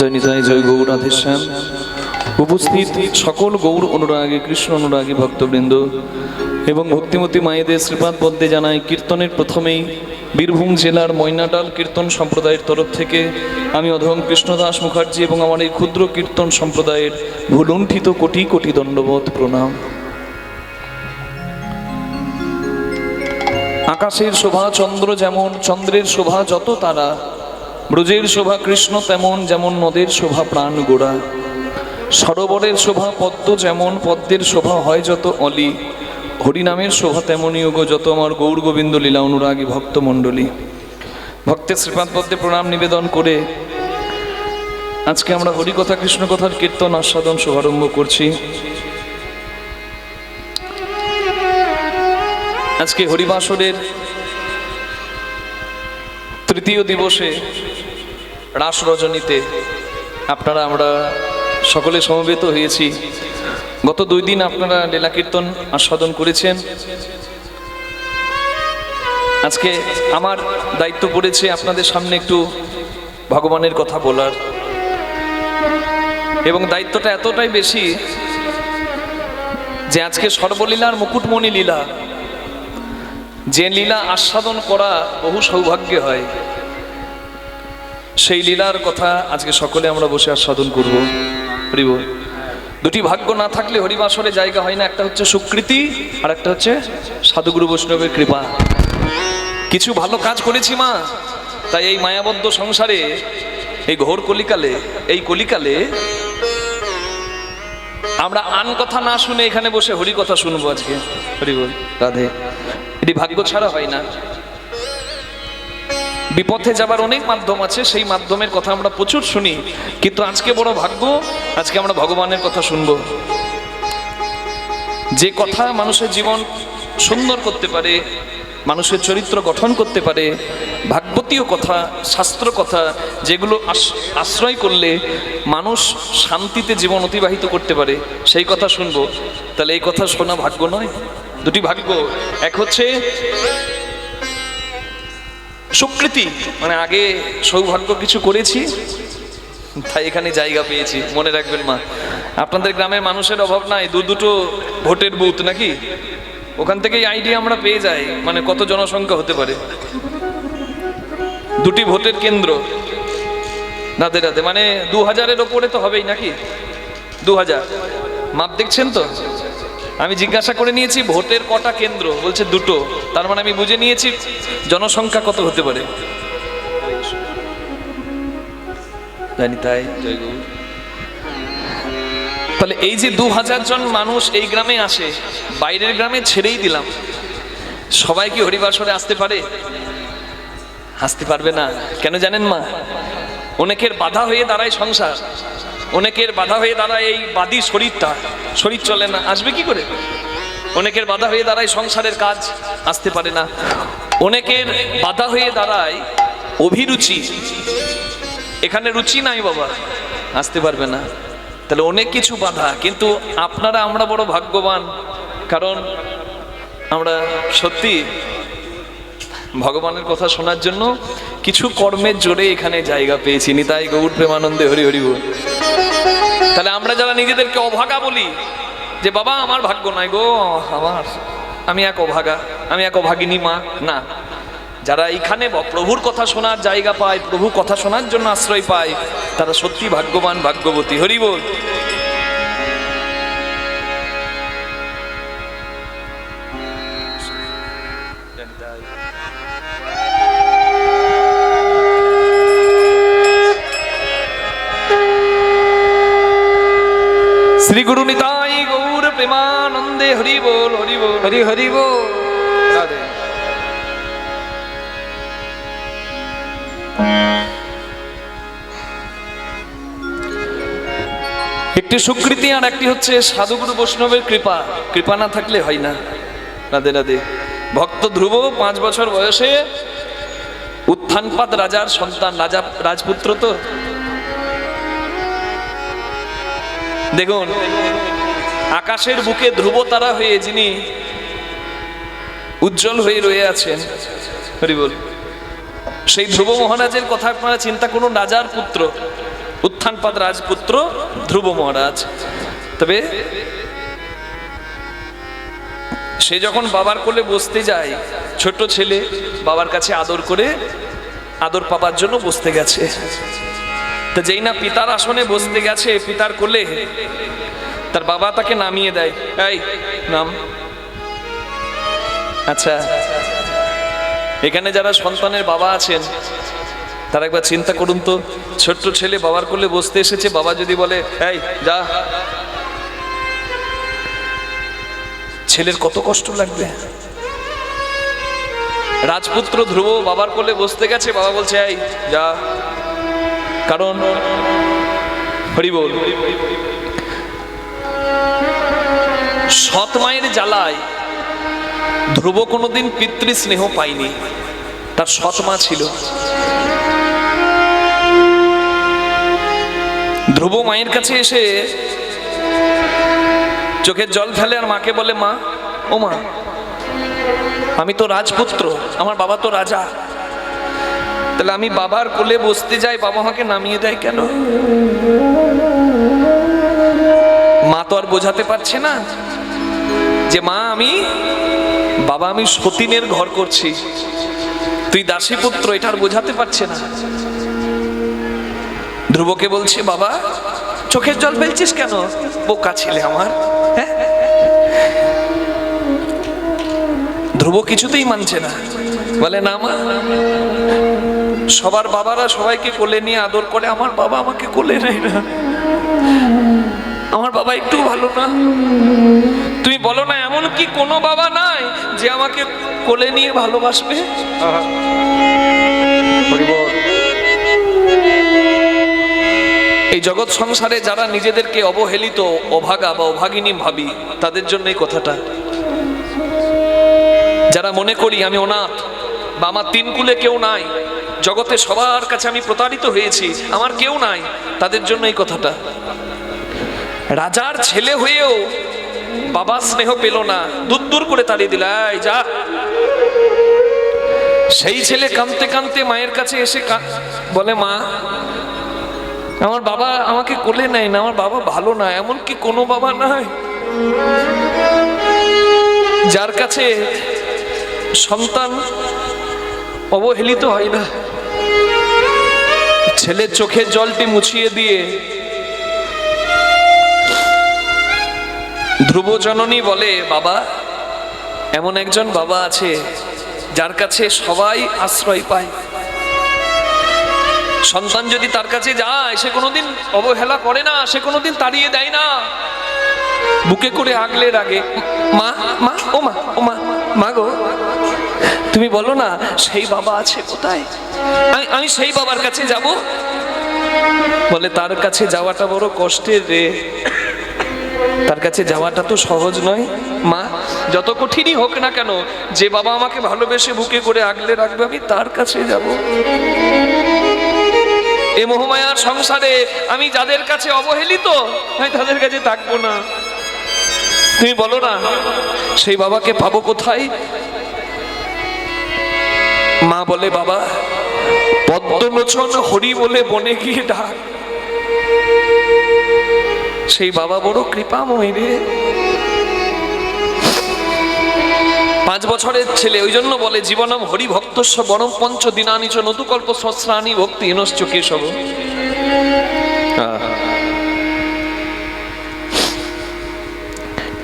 জয় নিতাই, জয় গৌর রাধেশ্যাম। উপস্থিত সকল গৌর অনুরাগী, কৃষ্ণ অনুরাগী ভক্তবৃন্দ এবং ভক্তিমতী মায়েদের শ্রীপাদ পদ্মে জানাই কীর্তনের প্রথমেই বীরভূম জেলার ময়নাডাল কীর্তন সম্প্রদায়ের তরফ থেকে আমি অধম কৃষ্ণদাস মুখার্জি এবং আমার এই ক্ষুদ্র কীর্তন সম্প্রদায়ের ভুলুণ্ঠিত কোটি কোটি দণ্ডবোধ প্রণাম। আকাশের শোভা চন্দ্র যেমন, চন্দ্রের শোভা যত তারা, ব্রজের শোভা কৃষ্ণ তেমন, যেমন নদের শোভা প্রাণ গোড়া। সরোবরের শোভা পদ্ম যেমন, পদ্মের শোভা হয় যত অলি, হরিনামের শোভা তেমনই গো যত আমার গৌর গোবিন্দ লীলা অনুরাগী ভক্তমণ্ডলী। ভক্তের শ্রীপাদ পদ্মে প্রণাম নিবেদন করে আজকে আমরা হরিকথা কৃষ্ণকথার কীর্তন আস্বাদন শুভারম্ভ করছি। আজকে হরিবাসরের তৃতীয় দিবসে রাস রজনীতে আপনারা আমরা সকলে সমবেত হয়েছি। গত 2 দিন আপনারা লীলা কীর্তন আস্বাদন করেছেন। আজকে আমার দায়িত্ব পড়েছে আপনাদের সামনে একটু ভগবানের কথা বলার, এবং দায়িত্বটা এতটাই বেশি যে আজকে সর্বলীলার মুকুটমণি লীলা, যে লীলা আস্বাদন করা বহু সৌভাগ্য হয়, সেই লীলার কথা আজকে সকলে আমরা বসে আস্বাদন করব। হরি বল। 2টি ভাগ্য না থাকলে হরিবাসরে জায়গা হয় না, একটা হচ্ছে সুকৃতি আর একটা হচ্ছে সাধুগুরু বৈষ্ণবের কৃপা। কিছু ভালো কাজ করেছি মা, তাই এই মায়াবদ্ধ সংসারে, এই ঘোর কলিকালে, এই কলিকালে আমরা আন কথা না শুনে এখানে বসে হরি কথা শুনবো আজকে। হরি বল, রাধে। এটি ভাগ্য ছাড়া হয় না। বিপথে যাবার অনেক মাধ্যম আছে, সেই মাধ্যমের কথা আমরা প্রচুর শুনি, কিন্তু আজকে বড় ভাগ্য, আজকে আমরা ভগবানের কথা শুনবো। যে কথা মানুষের জীবন সুন্দর করতে পারে, মানুষের চরিত্র গঠন করতে পারে, ভাগবতীয় কথা, শাস্ত্র কথা, যেগুলো আশ্রয় করলে মানুষ শান্তিতে জীবন অতিবাহিত করতে পারে, সেই কথা শুনবো। তাহলে এই কথা শোনা ভাগ্য নয়? 2টি ভাগ্য। এক হচ্ছে সুকৃতি, মানে আগে সৌভাগ্য কিছু করেছি তাই এখানে জায়গা পেয়েছি। মনে রাখবেন মা, আপনাদের গ্রামের মানুষের অভাব নাই, 2-2টো ভোটের বুথ নাকি, ওখান থেকেই আইডিয়া আমরা পেয়ে যাই মানে কত জনসংখ্যা হতে পারে। 2টি ভোটের কেন্দ্র, রাধে রাধে, মানে 2000-এর ওপরে তো হবেই নাকি, 2000। মাপ দেখছেন তো? আমি জিজ্ঞাসা করে নিয়েছি ভোটের কটা কেন্দ্র, বলছে 2টো, তার মানে আমি বুঝে নিয়েছি জনসংখ্যা কত হতে পারে। জানি তাই, জয় গৌর। তাহলে এই যে 2000 জন মানুষ এই গ্রামে আসে, বাইরের গ্রামে ছেড়েই দিলাম, সবাই কি হরিবাসরে আসতে পারে? আসতে পারবে না। কেন জানেন মা? অনেকের বাধা হয়ে দাঁড়ায় সংসার, অনেকের বাধা হয়ে দাঁড়ায় এই বাদী শরীরটা, শরীর চলে না, আসবে কি করে? অনেকের বাধা হয়ে দাঁড়ায় সংসারের কাজ, আসতে পারে না। অনেকের বাধা হয়ে দাঁড়ায় অভিরুচি, এখানে রুচি নাই বাবা, আসতে পারবে না। তাহলে অনেক কিছু বাধা, কিন্তু আপনারা আমরা বড় ভাগ্যবান, কারণ আমরা সত্যি ভগবানের কথা শোনার জন্য কিছু কর্মের জোরে এখানে জায়গা পেয়েছি। নিতাই গৌর প্রেমানন্দে, হরি হরি বল। তাহলে আমরা যারা নিজেদেরকে অভাগা বলি যে বাবা আমার ভাগ্য নাই গো, আমি এক অভাগা, আমি এক অভাগিনী মা, না, যারা এইখানে প্রভুর কথা শোনার জায়গা পায়, প্রভু কথা শোনার জন্য আশ্রয় পায়, তারা সত্যি ভাগ্যবান, ভাগ্যবতী। হরি বল। শ্রী গুরু নিতাই গৌর প্রেমানন্দে, হরি বল, হরি বল, হরি হরি বল, রাধে। একটি সুকৃতি আর একটি হচ্ছে সাধুগুরু বৈষ্ণবের কৃপা। কৃপা না থাকলে হয় না। রাধে রাধে। ভক্ত ধ্রুব 5 বছর বয়সে উত্থানপাদ রাজার সন্তান, রাজা রাজপুত্র তো। দেখুন, আকাশের বুকে ধ্রুব তারা হয়ে যিনি উজ্জ্বল হয়ে রয়ে আছেন, হরি বল, সেই ধ্রুব মহারাজের কথা আপনারা চিন্তা করুন। রাজার পুত্র, উত্থানপাদ রাজপুত্র ধ্রুব মহারাজ। তবে সে যখন বাবার কোলে বসতে যায়, ছোট ছেলে বাবার কাছে আদর করে আদর পাবার জন্য বসতে গেছে। তো যেই না পিতার আসনে বসতে গেছে, পিতার কোলে, তার বাবা তাকে নামিয়ে দেয়, এই নাম। আচ্ছা, এখানে যারা সন্তানের বাবা আছেন তারা একবার চিন্তা করুন তো, ছোট্ট ছেলে বাবার কোলে বসতে এসেছে, বাবা যদি বলে এই যা, ছেলের কত কষ্ট লাগবে। রাজপুত্র ধ্রুব বাবার কোলে বসতে গেছে, বাবা বলছে এই যা, কারণ হরি বল, সৎ মায়ের জ্বালায় ধ্রুব কোনোদিন পিতৃস্নেহ পায়নি, তার সৎ মা ছিল। ধ্রুব মায়ের কাছে এসে চোখের জল ফেলে আর মাকে বলে, মা, ও মা, আমি তো রাজপুত্র, আমার বাবা তো রাজা, তাহলে আমি বাবার কোলে বসতে যাই, বাবা আমাকে নামিয়ে দেয় কেন? মা তো আর বোঝাতে পারছে না যে মা বাবা আমি সতীনের ঘর করছি, তুই দাসী পুত্র, এটা আর বোঝাতে পারছে না। ধ্রুবকে বলছে, বাবা চোখের জল ফেলছিস কেন? বোকা ছেলে আমার। ধ্রুব কিছুতেই মানছে না, বলে না মা, সবার বাবারা সবাইকে কোলে নিয়ে আদর করে, আমার বাবা আমাকে কোলে নেয় না, আমার বাবা একটু ভালো না। তুমি বলো না এমন কি কোনো বাবা নাই যে আমাকে কোলে নিয়ে ভালোবাসবে? এই জগৎ সংসারে যারা নিজেদেরকে অবহেলিত, অভাগা বা অভাগিনী ভাবি, তাদের জন্য এই কথাটা। যারা মনে করি আমি অনাথ বা আমার তিন কুলে কেউ নাই, জগতে সবার কাছে আমি প্রতারিত হয়েছি, আমার কেউ নাই, তাদের জন্য এই কথাটা। রাজার ছেলে হয়েও বাবা স্নেহ পেল না, দূর দূর করে তাড়িয়ে দিল, এই যা। সেই ছেলে কাঁদতে কাঁদতে মায়ের কাছে এসে বলে, মা, আমার বাবা আমাকে কোলে নেয় না, আমার বাবা ভালো না, এমন কি কোনো বাবা নাই যার কাছে সন্তান অবহেলিত হয় না? ছেলের চোখের জলটি মুছিয়ে দিয়ে ধ্রুব জননী বলে, বাবা, এমন একজন বাবা আছে যার কাছে সবাই আশ্রয় পায়। সন্তান যদি তার কাছে যায়, সে কোনোদিন অবহেলা করে না, সে কোনোদিন তাড়িয়ে দেয় না, বুকে করে আগলে রাখে। মা, মা, ও মা, ও মা, মা গো, তুমি বলো না সেই বাবা আছে কোথায়? আমি সেই বাবার কাছে যাব। বলে, তার কাছে যাওয়াটা বড় কষ্টের রে, তার কাছে যাওয়াটা তো সহজ নয়। মা, যত কঠিনই হোক না কেন, যে বাবা আমাকে ভালোবেসে বুকে করে আগলে রাখবে, আমি তার কাছে যাব। এ মোহমায়ার সংসারে আমি যাদের কাছে অবহেলিত, আমি তাদের কাছে থাকবো না। তুমি বলো না সেই বাবাকে পাবো কোথায়? মা বলে, বাবা, পদ্মলোচন হরি বলে বনে গিয়ে ডাক। সেই বাবা বড় কৃপাময় রে। 5 বছরের ছেলে, ওই জন্য বলে জীবনম হরি ভক্তস্য বনম পঞ্চ দিনানি চ নতুকল্প সহস্রাণি ভক্তি হীনশ্চ কেশব।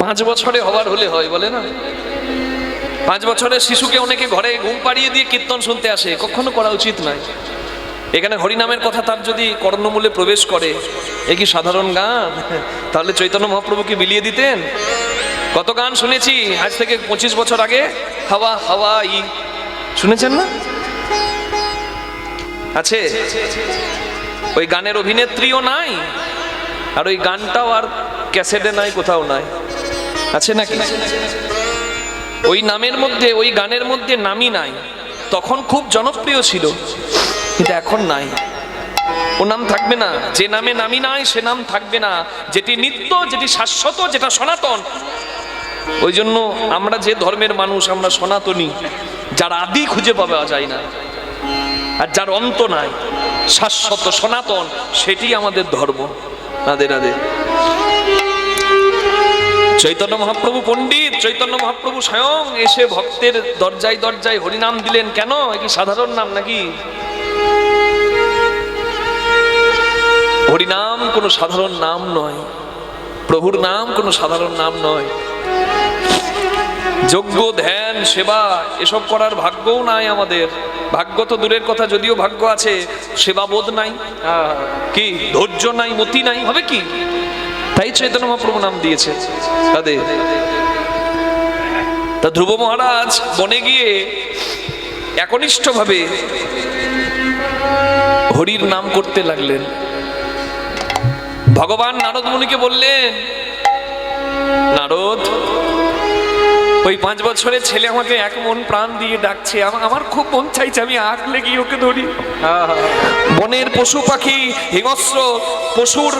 5 বছরে হবার হলে হয়, বলে না? 5 বছরের শিশুকে অনেকে ঘরে ঘুম পাড়িয়ে দিয়ে কীর্তন শুনতে আসে, কখনো করা উচিত নয়। এখানে হরিনামের কথা তার যদি কর্ণমূলে প্রবেশ করে, এ কি সাধারণ গান? তাহলে চৈতন্য মহাপ্রভুকে বিলিয়ে দিতেন। কত গান শুনেছি আজ থেকে 25 বছর আগে, হাওয়া হাওয়া ই, শুনেছেন না? আছে, ওই গানের অভিনেত্রীও নাই, আর ওই গানটাও আর ক্যাসেটে নাই, কোথাও নাই। আছে নাকি? ওই নামের মধ্যে, ওই গানের মধ্যে নামই নাই। তখন খুব জনপ্রিয় ছিল, কিন্তু এখন নাই। ও নাম থাকবে না। যে নামে নামই নাই সে নাম থাকবে না। যেটি নিত্য, যেটি শাশ্বত, যেটা সনাতন। ওই জন্য আমরা যে ধর্মের মানুষ, আমরা সনাতনী, যার আদি খুঁজে পাওয়া যায় না। আর যার অন্ত নাই, শাশ্বত সনাতন, সেটি আমাদের ধর্ম। রাধে রাধে। চৈতন্য মহাপ্রভু, পণ্ডিত চৈতন্য মহাপ্রভু স্বয়ং এসে ভক্তের দরজায় দরজায় হরিনাম দিলেন। কেন? এ কি সাধারণ নাম নাকি? হরিনাম কোনো সাধারণ নাম নয়, প্রভুর নাম কোনো সাধারণ নাম নয়। যজ্ঞ, ধ্যান, সেবা এসব করার ভাগ্যও নাই আমাদের। ভাগ্য তো দূরের কথা, যদিও ভাগ্য আছে, সেবা বোধ নাই, কি ধৈর্য নাই, মতি নাই, হবে কি? তাই চৈতন্য মহাপ্রভু নাম দিয়েছে তাদের। তা ধ্রুব মহারাজ বনে গিয়ে একনিষ্ঠ ভাবে হরির নাম করতে লাগলেন। ভগবান নারদ মুনিকে বললেন, নারদ, ওই 5 বছরের ছেলে আমাকে এক মন প্রাণ দিয়ে ডাকছে, আমার খুব মন চাইছে আমি আঁকলে গিয়ে ওকে ধরি। বনের পশু পাখি, হিংস্র পশুর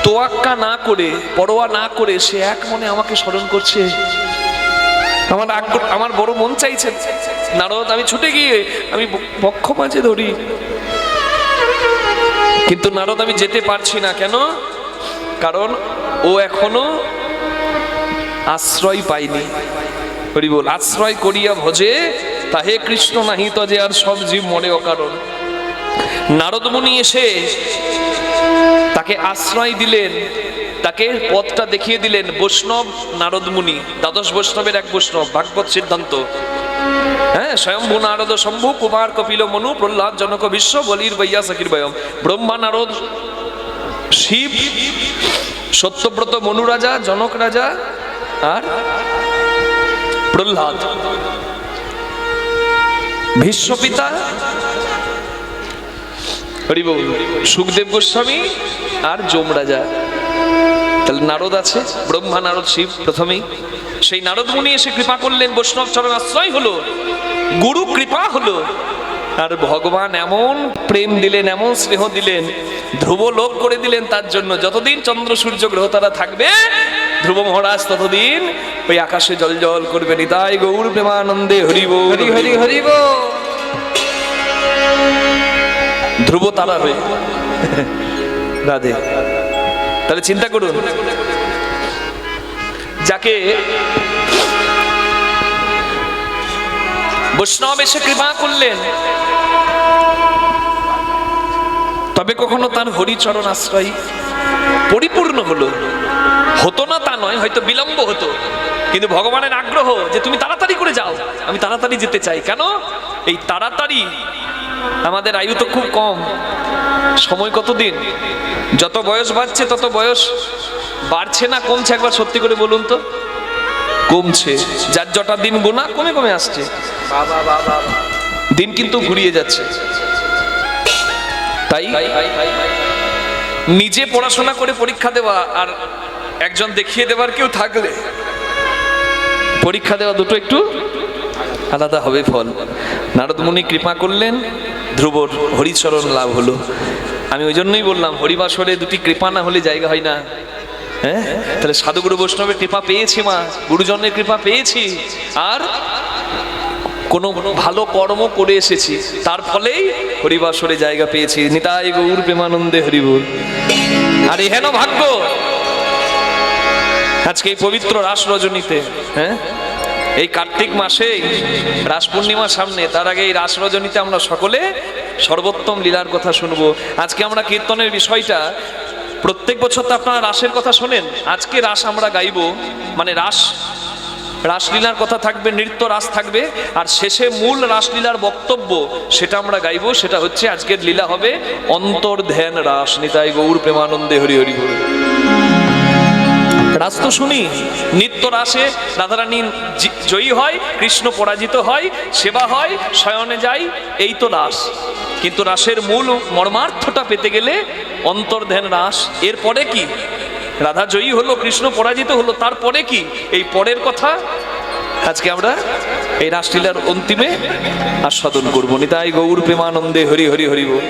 তোয়াক্কা না করে, পরোয়া না করে সে এক মনে আমাকে স্মরণ করছে। আমার বড় মন চাইছে নারদ, আমি ছুটে গিয়ে আমি বক্ষ মাঝে ধরি। কিন্তু নারদ, আমি যেতে পারছি না। কেন? কারণ ও এখনো আশ্রয় পাইনি। হরি বল। আশ্রয় করিয়া ভজে তাহে কৃষ্ণ নাহি তজে, আর সব জীব মরে অকারণ। নারদ মুনি এসে তাকে আশ্রয় দিলেন, তাকে পথটা দেখিয়ে দিলেন। বৈষ্ণব নারদ মুনি, দ্বাদশ বৈষ্ণবের এক বৈষ্ণব, ভাগবত সিদ্ধান্ত। হ্যাঁ, স্বয়ম্ভু নারদ শম্ভু কুমার কপিল মনু প্রহ্লাদ জনক বিশ্ব বলির বৈয়া সখির বয়ম। ব্রহ্মা নারদ শিব, সত্যব্রত মনু রাজা, জনক রাজা আর প্রহ্লাদ। ভীষ্ম পিতা সুখদেব গোস্বামী আর যম রাজা। তাহলে নারদ আছে, ব্রহ্মা নারদ শিব প্রথমেই। সেই নারদ মুনি এসে কৃপা করলেন, বৈষ্ণব চরণ আশ্রয় হলো, গুরু কৃপা হলো। আর ভগবান এমন প্রেম দিলেন, এমন স্নেহ দিলেন, ধ্রুব লোক করে দিলেন তার জন্য। যতদিন চন্দ্র সূর্য গ্রহ তারা থাকবে, ধ্রুব মহারাজ ততদিন ওই আকাশে জল জল করবে। নিতাই গৌর প্রেমানন্দে হরি বল, হরি হরি হরি বল। ধ্রুব তারা হয়ে রাধে। তাহলে চিন্তা করুন, যাকে বৈষ্ণব এসে কৃপা করলেন, তবে কখনো তার হরিচরণ আশ্রয় পরিপূর্ণ হলো। হতো না তা নয়, হয়তো বিলম্ব হতো, কিন্তু ভগবানের আগ্রহ যে তুমি তাড়াতাড়ি করে যাও, আমি তাড়াতাড়ি যেতে চাই। কেন? এই তাড়াতাড়ি, আমাদের আয়ু তো খুব কম, সময় কতদিন? যত বয়স বাড়ছে তত বয়স বাড়ছে না কমছে? একবার সত্যি করে বলুন তো। কমছে। যার যটা দিন গোনা কমে কমে আসছে, দিন কিন্তু ঘুরিয়ে যাচ্ছে। তাই নিজে পড়াশোনা করে পরীক্ষা দেওয়া আর একজন দেখিয়ে দেওয়ার কেউ থাকলে পরীক্ষা দেওয়া দুটো একটু আলাদা হবে ফল। নারদ মুনি কৃপা করলেন, ধ্রুবর হরিচরণ লাভ হলো। আমি ওই জন্যই বললাম, হরিবাসরে দুটি কৃপা না হলে জায়গা হয় না। হ্যাঁ, তাহলে সাধুগুরু বৈষ্ণবের কৃপা পেয়েছি, মা গুরুজনের কৃপা পেয়েছি, আর কোনো ভালো কর্ম করে এসেছি, তার ফলেই হরিবাসরে জায়গা পেয়েছি। নিতাই গৌর প্রেমানন্দে হরি বল। আর এহেন ভাগ্য আজকে এই পবিত্র রাস রজনীতে, হ্যাঁ, এই কার্তিক মাসে রাস পূর্ণিমার সামনে, তার আগে এই রাস রজনীতে আমরা সকলে সর্বোত্তম লীলার কথা শুনবো। আজকে আমরা কীর্তনের বিষয়টা, প্রত্যেক বছর তো আপনারা রাসের কথা শোনেন, আজকে রাস আমরা গাইব। মানে রাসলীলার কথা থাকবে, নৃত্য রাস থাকবে, আর শেষে মূল রাসলীলার বক্তব্য সেটা আমরা গাইব। সেটা হচ্ছে আজকের লীলা হবে অন্তর্ধ্যান রাস। নিতাই গৌর প্রেমানন্দে হরি হরি বল। রাস তো শুনি, নিত্য রাসে রাধারানী জয়ী হয়, কৃষ্ণ পরাজিত হয়, সেবা হয়, শয়নে যায়, এই তো রাস। কিন্তু রাসের মূল মর্মার্থটা পেতে গেলে অন্তর্ধ্যান রাস। এরপরে কি? রাধা জয়ী হলো, কৃষ্ণ পরাজিত হলো, তারপরে কি? এই পরের কথা আজকে আমরা এই রাসলীলার অন্তিমে আস্বাদন করবো। নিতাই গৌর প্রেমানন্দে হরি হরি হরি বল।